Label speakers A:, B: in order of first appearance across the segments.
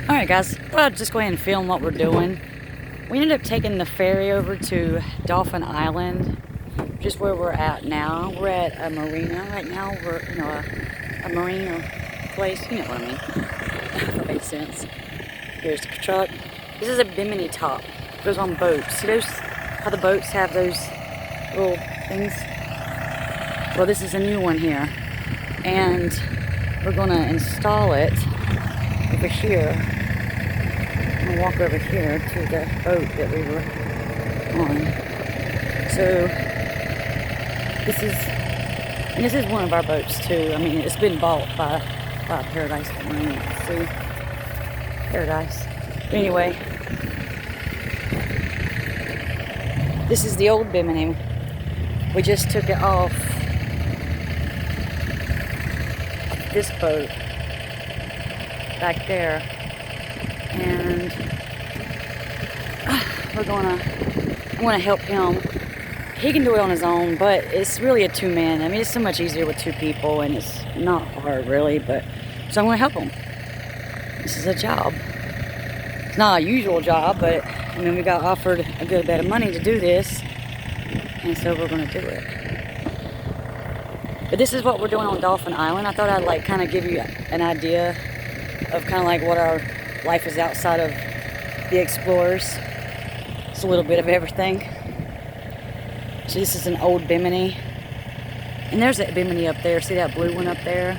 A: Alright guys, well, I'll just go ahead and film what we're doing. We ended up taking the ferry over to Dolphin Island, just where we're at now. We're at a marina right now. We're, a marina place, you know what I mean. If that makes sense. Here's the truck. This is a Bimini top. It goes on boats. See those, how the boats have those little things? Well, this is a new one here. And we're gonna install it over here. I'm gonna walk over here to the boat that we were on. So this is one of our boats too. I mean, it's been bought by Paradise Marine. See, Paradise. But anyway, this is the old Bimini. We just took it off this boat back there, and I'm gonna help him. He can do it on his own, but it's really a two-man. I mean, it's so much easier with two people, and it's not hard really, but so I'm gonna help him. This is a job. It's not a usual job, but I mean, we got offered a good bit of money to do this, and so we're gonna do it. But this is what we're doing on Dolphin Island. I thought I'd like kind of give you an idea of kind of like what our life is outside of the Explorers. It's a little bit of everything. So this is an old Bimini. And there's that Bimini up there. See that blue one up there?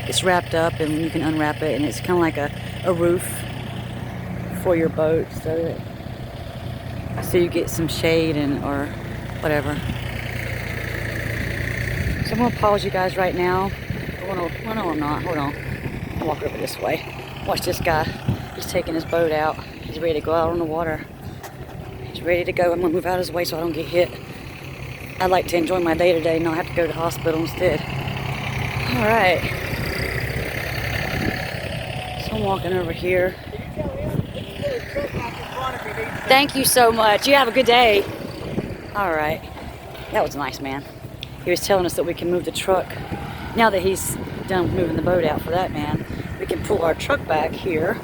A: It's wrapped up and you can unwrap it, and it's kind of like a roof for your boat so you get some shade or whatever. So I'm going to pause you guys right now. Well, no, I'm not. Hold on. I'll walk over this way. Watch this guy. He's taking his boat out. He's ready to go out on the water. He's ready to go. I'm going to move out of his way so I don't get hit. I'd like to enjoy my day today and not have to go to the hospital instead. All right. So I'm walking over here. Thank you so much. You have a good day. All right. That was nice, man. He was telling us that we can move the truck. Now that he's done moving the boat out for that man, we can pull our truck back here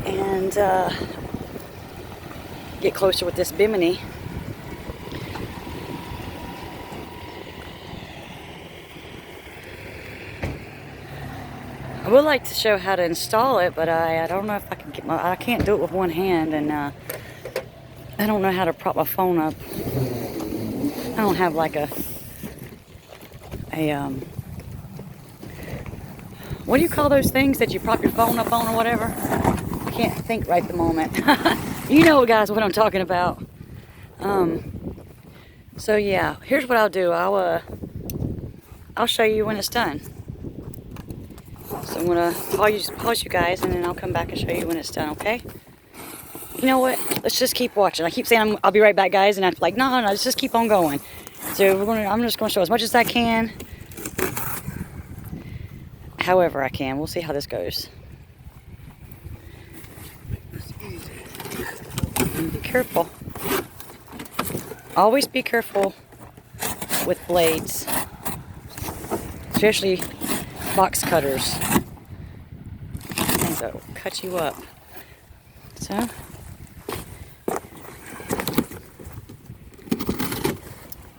A: and get closer with this Bimini. I would like to show how to install it, but I don't know if I can I can't do it with one hand, and I don't know how to prop my phone up. I don't have like a what do you call those things that you prop your phone up on or whatever? I can't think right at the moment. You know, guys, what I'm talking about. So yeah, here's what I'll do. I'll show you when it's done. So I'm gonna pause you guys, and then I'll come back and show you when it's done. Okay? You know what? Let's just keep watching. I keep saying I'll be right back, guys, and I'm like, no, let's just keep on going. So I'm just gonna show as much as I can. However I can. We'll see how this goes. And be careful. Always be careful with blades, especially box cutters. Things that will cut you up. So.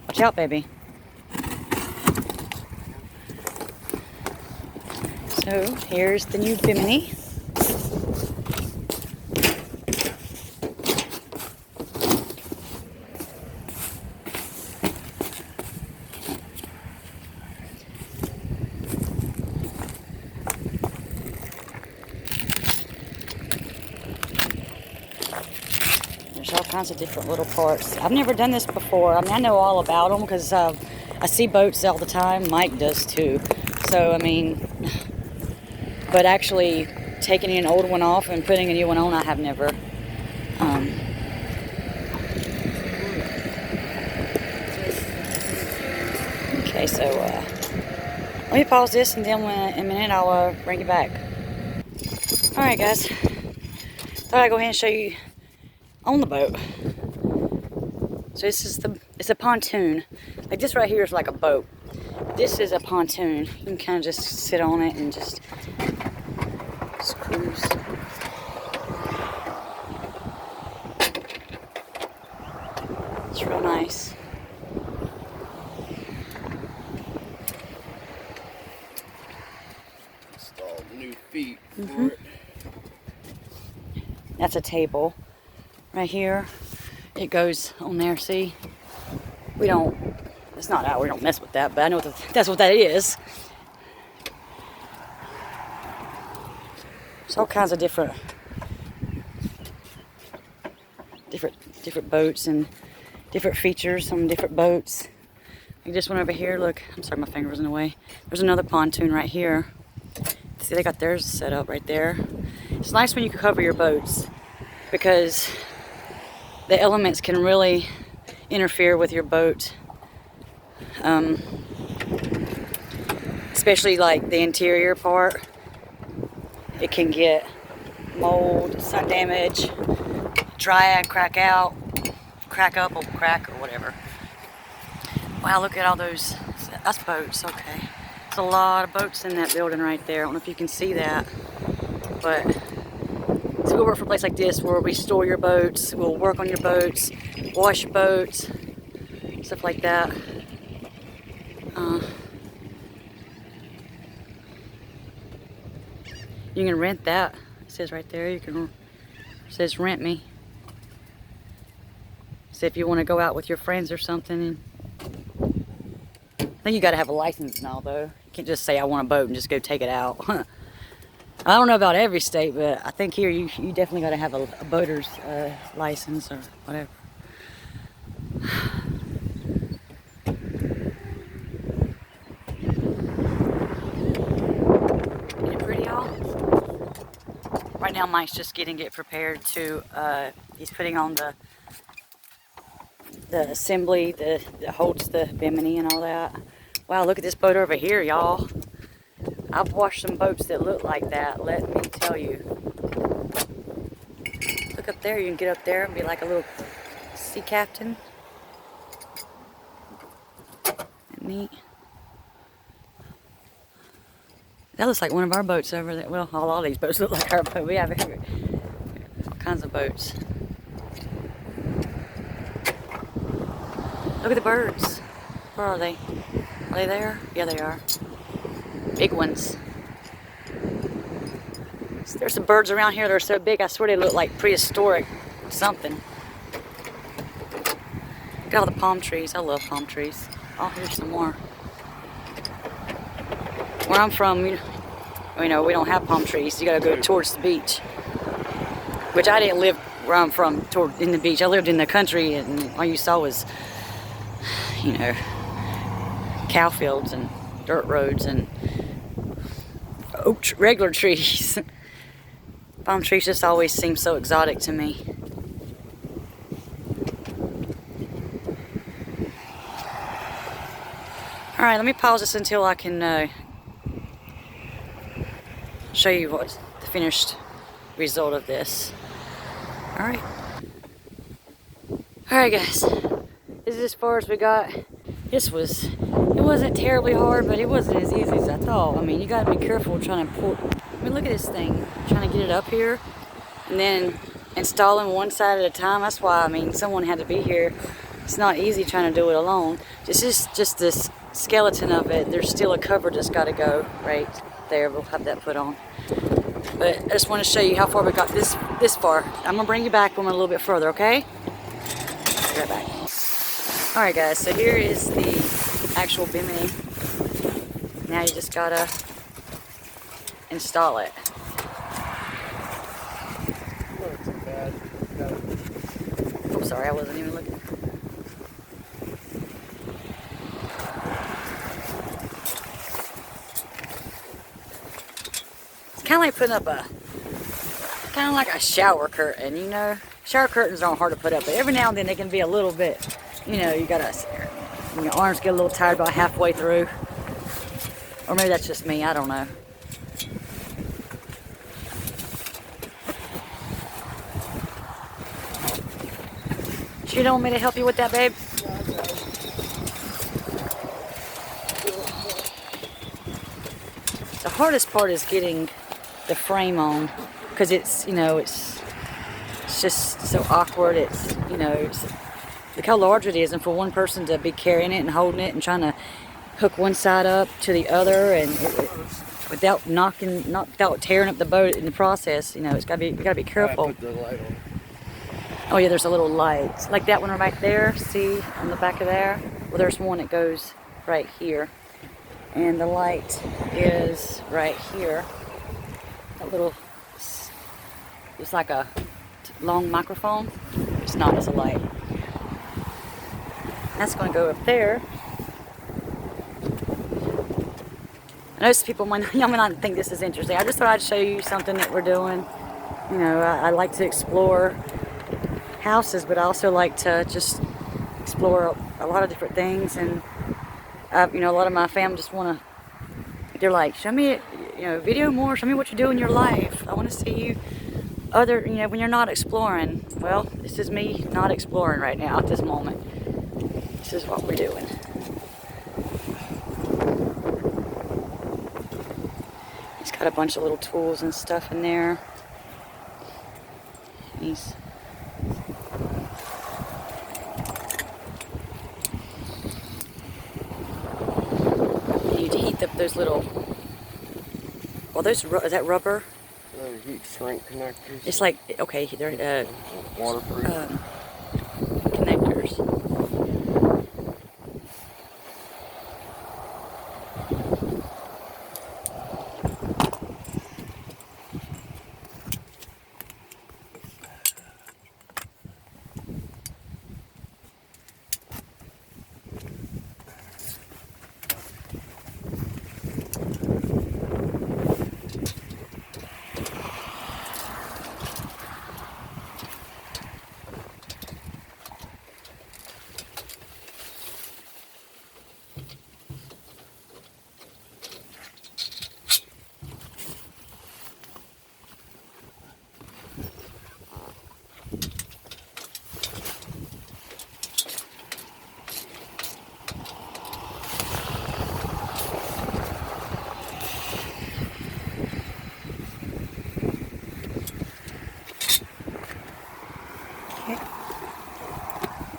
A: Watch out, baby. So here's the new Bimini. There's all kinds of different little parts. I've never done this before. I mean, I know all about them because I see boats all the time. Mike does too. So, I mean, but actually taking an old one off and putting a new one on, I have never. Okay, so let me pause this, and then in a minute I'll bring you back. All right, guys. Thought I'd go ahead and show you on the boat. So it's a pontoon. Like this right here is like a boat. This is a pontoon. You can kind of just sit on it and just
B: new feet for it.
A: That's a table right here. It goes on there, see? We don't, it's not out, we don't mess with that, but I know that's what that is. There's all kinds of different boats and different features on different boats. Like this one over here, look, I'm sorry my finger was in the way. There's another pontoon right here. See, they got theirs set up right there. It's nice when you can cover your boats because the elements can really interfere with your boat. Especially like the interior part. It can get mold, sun damage, dry, crack up or crack or whatever. Wow, look at all those, that's boats, okay. There's a lot of boats in that building right there. I don't know if you can see that, but so we work for a place like this where we store your boats, we'll work on your boats, wash your boats, stuff like that. You can rent that. It says right there, it says rent me. So if you want to go out with your friends or something, I think you got to have a license and all though. You can't just say I want a boat and just go take it out. I don't know about every state, but I think here you definitely got to have a boater's license or whatever. Isn't it pretty, y'all? Right now Mike's just getting it prepared to, he's putting on the assembly that holds the Bimini and all that. Wow, look at this boat over here, y'all. I've watched some boats that look like that, let me tell you. Look up there, you can get up there and be like a little sea captain. Neat. That looks like one of our boats over there. Well, all these boats look like our boat. We have all kinds of boats. Look at the birds. Where are they? Are they there? Yeah, they are. Big ones. There's some birds around here that are so big, I swear they look like prehistoric something. Look at all the palm trees. I love palm trees. Oh, here's some more. Where I'm from, you know, we don't have palm trees. You gotta go towards the beach. Which I didn't live where I'm from in the beach. I lived in the country and all you saw was, you know, cow fields and dirt roads and regular trees. Palm trees just always seem so exotic to me. Alright, let me pause this until I can show you what the finished result of this. Alright. Alright guys, this is as far as we got. It wasn't terribly hard, but it wasn't as easy as I thought. I mean, you gotta be careful trying to pull. I mean, look at this thing. Trying to get it up here and then installing one side at a time. That's why, I mean, someone had to be here. It's not easy trying to do it alone. This is just this skeleton of it. There's still a cover that's got to go right there. We'll have that put on. But I just want to show you how far we got this far. I'm gonna bring you back when we're a little bit further, okay? Be right back. All right, guys. So here is the actual Bimini. Now you just gotta install it. I'm sorry, I wasn't even looking. It's kind of like putting up a shower curtain, you know? Shower curtains aren't hard to put up, but every now and then they can be a little bit, you know, you gotta, your arms get a little tired about halfway through. Or maybe that's just me, I don't know. You don't want me to help you with that, babe? The hardest part is getting the frame on, because it's, you know, it's just so awkward. It's, you know, look how large it is, and for one person to be carrying it and holding it and trying to hook one side up to the other, and without without tearing up the boat in the process. You know, we gotta be careful.
B: Put the light on.
A: Oh yeah, there's a little light. Like that one right there, see on the back of there? Well, there's one that goes right here. And the light is right here. That little, it's like a long microphone. It's not, it's a light. That's gonna go up there. I know some people might not think this is interesting. I just thought I'd show you something that we're doing. You know, I like to explore houses, but I also like to just explore a lot of different things. And you know, a lot of my family just want to, they're like, show me, you know, video more, show me what you do in your life. I want to see you you know, when you're not exploring. Well, this is me not exploring right now at this moment. This is what we're doing. He's got a bunch of little tools and stuff in there. He's up those little, well, those, is that rubber?
B: Heat shrink connectors.
A: It's like, okay, they're
B: waterproof
A: connectors.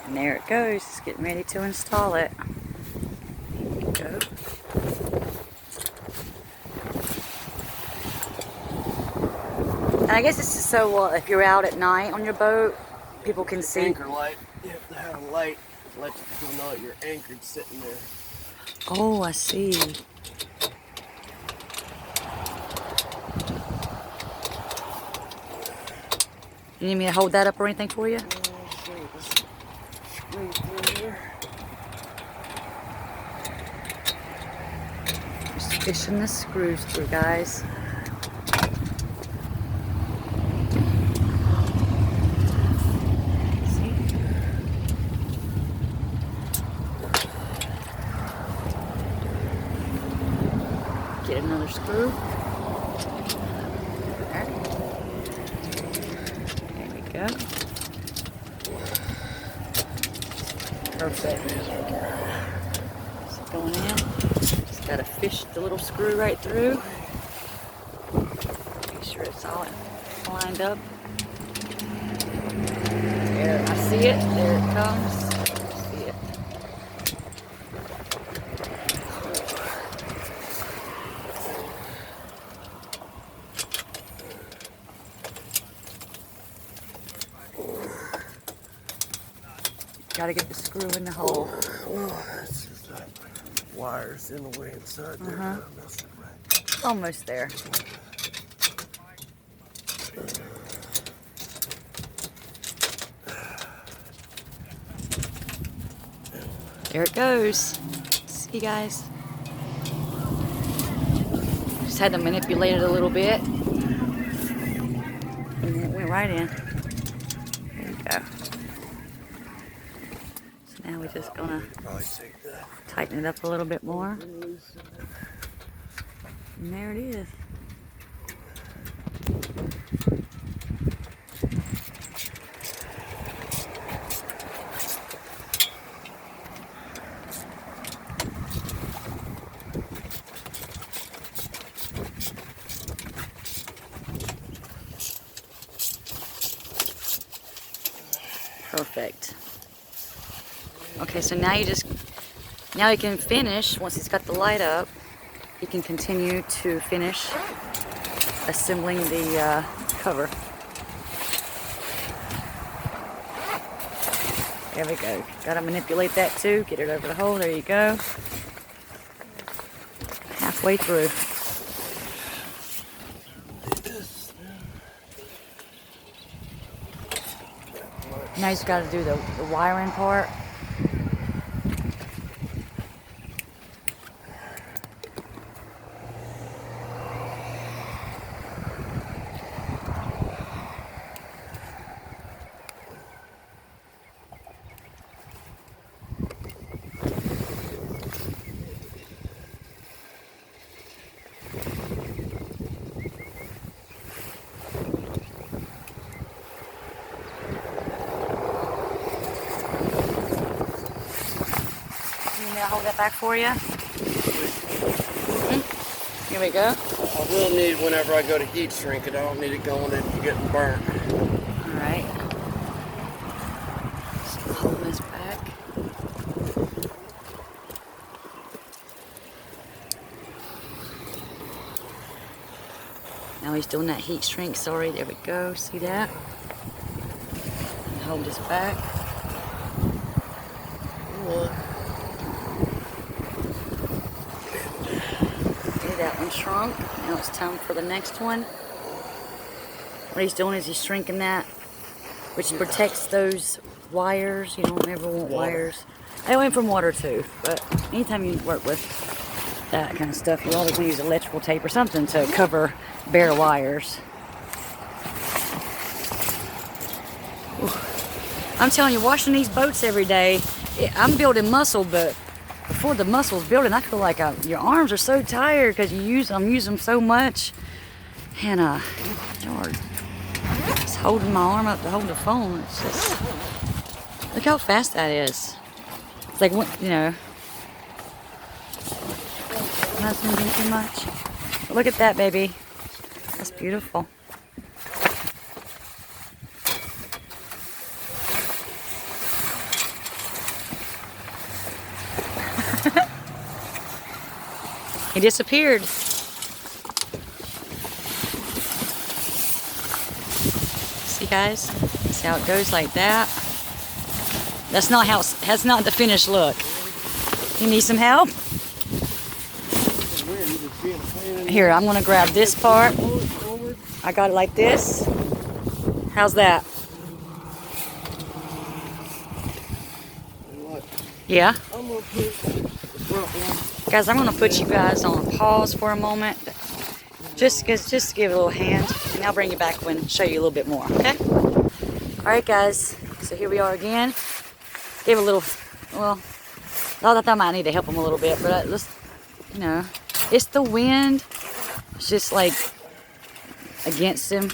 A: And there it goes. It's getting ready to install it. Here we go. And I guess this is so if you're out at night on your boat, people can see.
B: Anchor light. You have to have a light to let people know that you're anchored sitting there.
A: Oh, I see. You need me to hold that up or anything for you? Just fishing the screws through, guys. See? Get another screw. Go. Perfect. It's going in. Just gotta fish the little screw right through. Make sure it's all lined up. There, I see it. There it comes. See it. Gotta get the screw in the hole.
B: Well, that's just that wires in the way inside there.
A: Almost there. There it goes. See you guys. Just had to manipulate it a little bit. And then it went right in. There you go. Now we're just gonna tighten it up a little bit more. And there it is. Perfect. Okay, so now you can finish once it's got the light up. he can continue to finish assembling the cover. There we go. Gotta manipulate that too. Get it over the hole. There you go. Halfway through. Now you just gotta do the wiring part. I'll hold that back for you. Here we go.
B: I will need whenever I go to heat shrink it. I don't need it going in and getting burnt.
A: Alright. So hold this back. Now he's doing that heat shrink. Sorry, there we go. See that? And hold this back. That one shrunk. Now it's time for the next one. What he's doing is he's shrinking that, which protects those wires. You don't ever want wires. I went from water too, but anytime you work with that kind of stuff, you always use electrical tape or something to cover bare wires. Ooh. I'm telling you, washing these boats every day, I'm building muscle, but before the muscles building, I feel like your arms are so tired because you use them so much. And Lord, just holding my arm up to hold the phone. It's just, look how fast that is. It's like, you know, not moving too much. But look at that, baby. That's beautiful. He disappeared. See, guys? See how it goes like that? That's not the finished look. You need some help? Here, I'm gonna grab this part. I got it like this. How's that? Yeah? Guys, I'm gonna put you guys on pause for a moment. Just give it a little hand, and I'll bring you back when show you a little bit more, okay? Alright guys, so here we are again. Gave a little, well, I thought I might need to help him a little bit, but let's, you know, it's the wind. It's just like against him.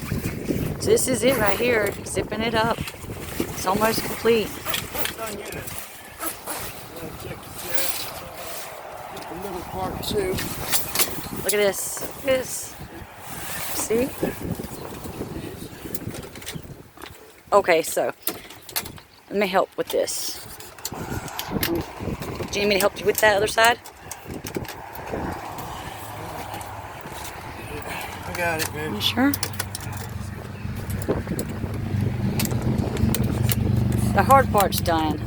A: So this is it right here, zipping it up. It's almost complete.
B: Part two.
A: Look at this. Look at this. See? Okay, so let me help with this. Do you need me to help you with that other side?
B: I got it, man.
A: You sure? The hard part's done,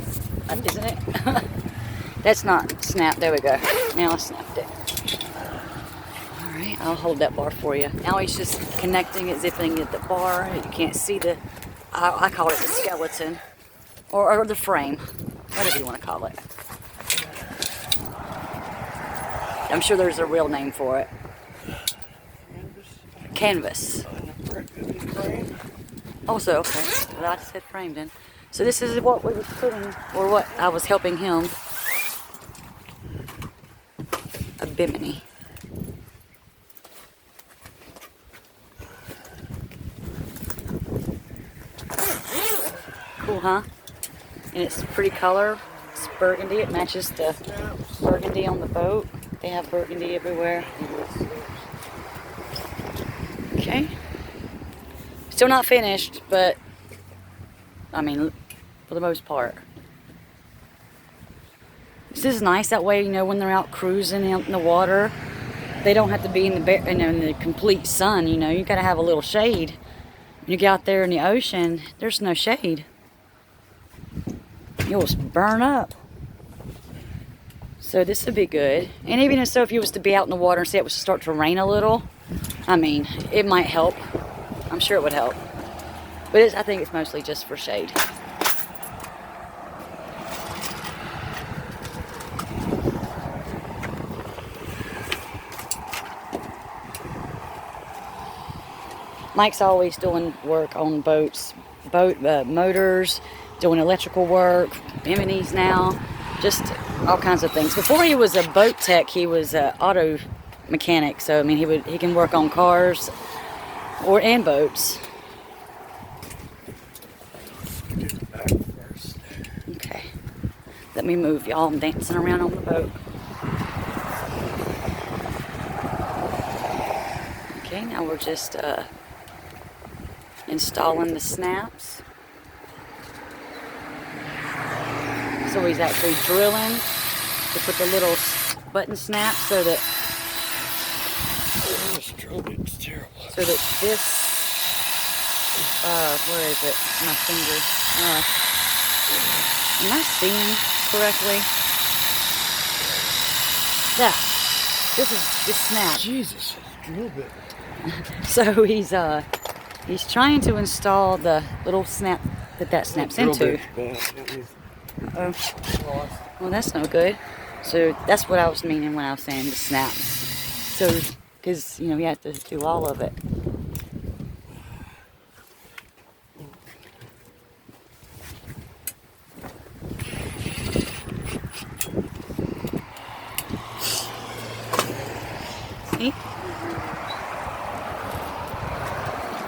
A: isn't it? That's not snapped. There we go. Now I snapped it. Alright, I'll hold that bar for you. Now he's just connecting it, zipping it, the bar. You can't see the, I call it the skeleton. Or the frame. Whatever you want to call it. I'm sure there's a real name for it. Canvas. Also, okay. Well, I said framed in. So this is what we were putting, or what I was helping him. A Bimini. Cool, huh? And it's pretty color. It's burgundy. It matches the burgundy on the boat. They have burgundy everywhere. Okay. Still not finished, but I mean, for the most part. This is nice. That way, you know, when they're out cruising out in the water, they don't have to be in the complete sun. You know, you got to have a little shade. When you get out there in the ocean, there's no shade. You'll burn up. So this would be good. And even so, if you was to be out in the water and say it was to start to rain a little, I mean, it might help. I'm sure it would help. But I think it's mostly just for shade. Mike's always doing work on boats, motors, doing electrical work, Bimini's now, just all kinds of things. Before he was a boat tech, he was an auto mechanic. So I mean, he can work on cars and boats. Okay, let me move, y'all. I'm dancing around on the boat. Okay, now we're just installing the snaps. So he's actually drilling to put the little button snaps so that
B: this drill bit's terrible.
A: So that this where is it? My finger. Am I seeing correctly? Yeah. This snap.
B: Jesus, drill bit.
A: So he's trying to install the little snap that snaps into. Oh, well, that's no good. So that's what I was meaning when I was saying the snaps. So, because you know you have to do all of it. See?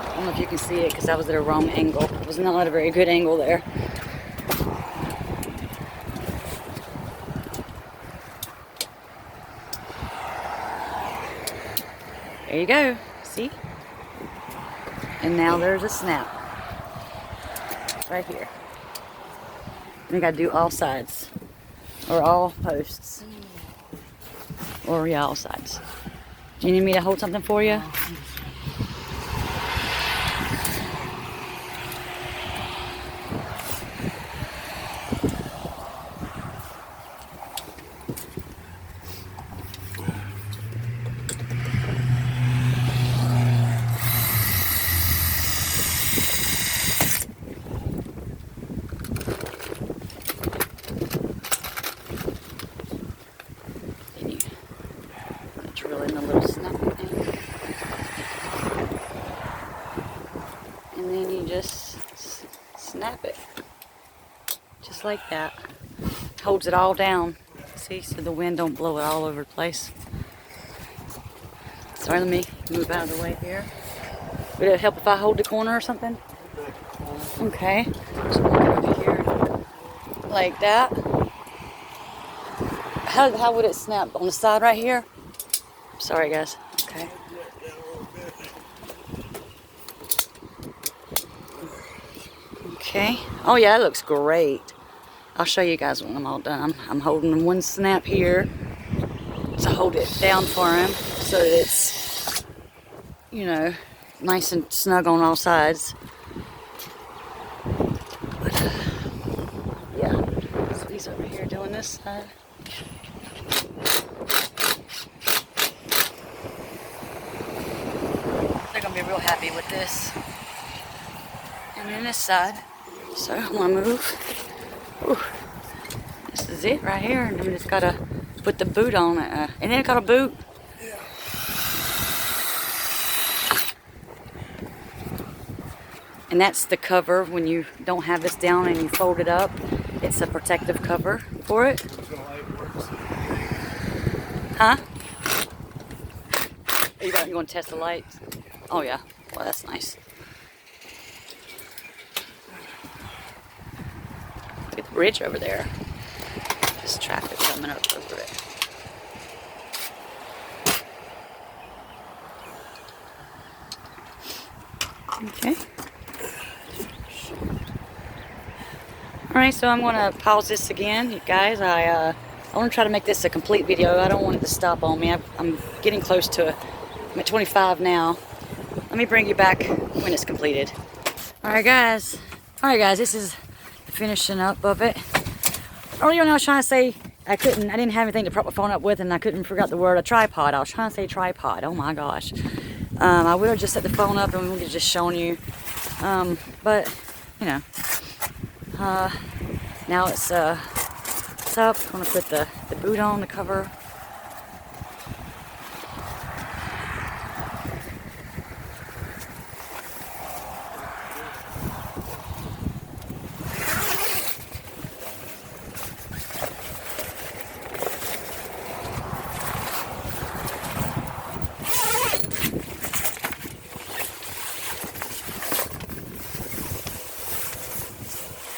A: I don't know if you can see it because I was at a wrong angle. It was not at a very good angle there. There you go. See? And now there's a snap. Right here. And you gotta do all sides. Or all posts. Or yeah, all sides. Do you need me to hold something for you? Drill in the little snap thing. And then you just snap it. Just like that. Holds it all down. See, so the wind don't blow it all over the place. Sorry, let me move out of the way here. Would it help if I hold the corner or something? Okay. So we'll go over here like that. How would it snap? On the side right here? Sorry, guys. Okay. Okay. Oh yeah, it looks great. I'll show you guys when I'm all done. I'm holding one snap here. So hold it down for him so that it's, you know, nice and snug on all sides. But, yeah. So he's over here doing this side. They're gonna be real happy with this. And then this side. So I'm gonna move. Ooh. This is it right here. And I just gotta put the boot on it. And then it got a boot.
B: Yeah.
A: And that's the cover when you don't have this down and you fold it up. It's a protective cover for it. Huh? You going to test the lights? Oh yeah. Well, that's nice. Look at the bridge over there. There's traffic coming up over it. Okay. Alright, so I'm going to pause this again. You guys, I I want to try to make this a complete video. I don't want it to stop on me. I'm getting close to it. I'm at 25 now. Let me bring you back when it's completed. Alright guys, this is the finishing up of it. Earlier when I was trying to say I didn't have anything to prop my phone up with, and I couldn't figure out the word, a tripod. I was trying to say tripod, oh my gosh. I would have just set the phone up and we would have just shown you. But, you know, now it's up. I'm gonna put the boot on, the cover.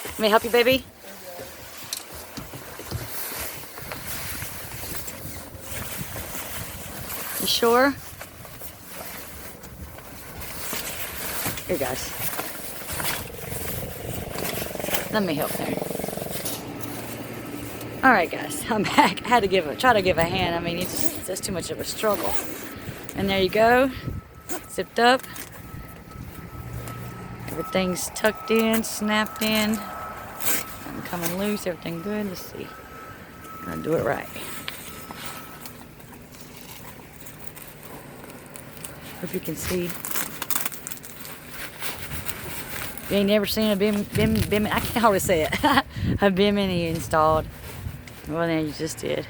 A: Let me help you, baby? You sure? Here, guys. Let me help there. All right, guys, I'm back. I had to try to give a hand. I mean, it's just too much of a struggle. And there you go, zipped up. Everything's tucked in, snapped in. I'm coming loose. Everything good. Let's see. I'm gonna do it right. Hope you can see. You ain't never seen a Bimini, I can't hardly say it. A Bimini installed. Well, then you just did.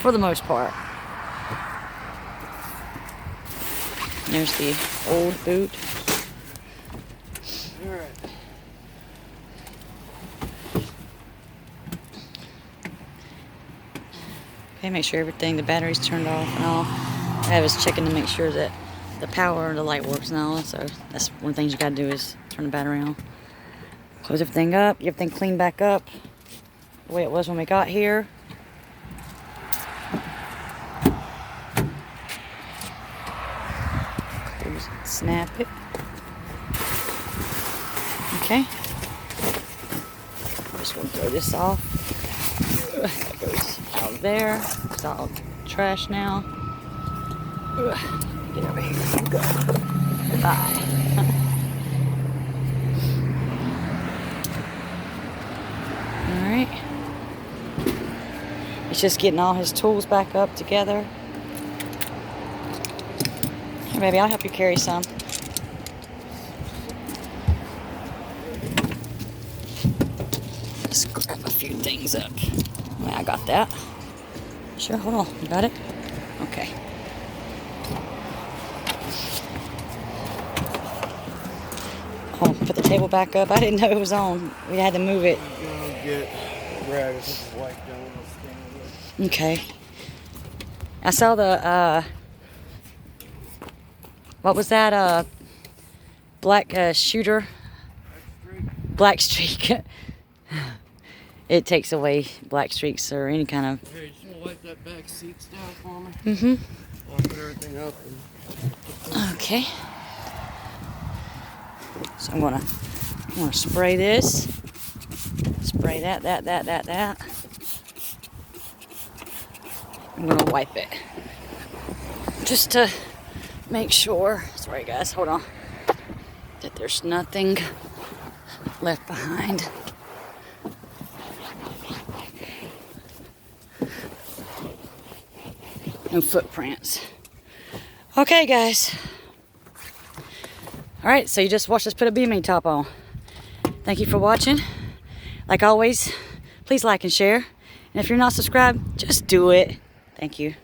A: For the most part. There's the old boot.
B: Alright.
A: Okay, make sure everything, the battery's turned off and all. I was checking to make sure that the power and the light works and all, so that's one of the things you gotta do is turn the battery on. Close everything up, get everything cleaned back up the way it was when we got here. Close it, snap it. Okay. I'm just gonna throw this off. That goes out there. It's all trash now. Get over here. Go. Goodbye. Alright. He's just getting all his tools back up together. Here, baby, I'll help you carry some. Just grab a few things up. I got that. Sure, hold on. You got it? Okay. Oh, put the table back up. I didn't know it was on. We had to move it. Okay. I saw the, what was that, black shooter? Black streak. It takes away black streaks or any kind of...
B: Hey, you want to wipe that back seats down for me?
A: Mm-hmm.
B: I'll put everything up.
A: Okay. So I'm gonna spray this. Spray that. I'm gonna wipe it. Just to make sure, sorry guys, hold on, that there's nothing left behind. No footprints. Okay, guys. All right, so you just watched us put a Bimini top on. Thank you for watching. Like always, please like and share. And if you're not subscribed, just do it. Thank you.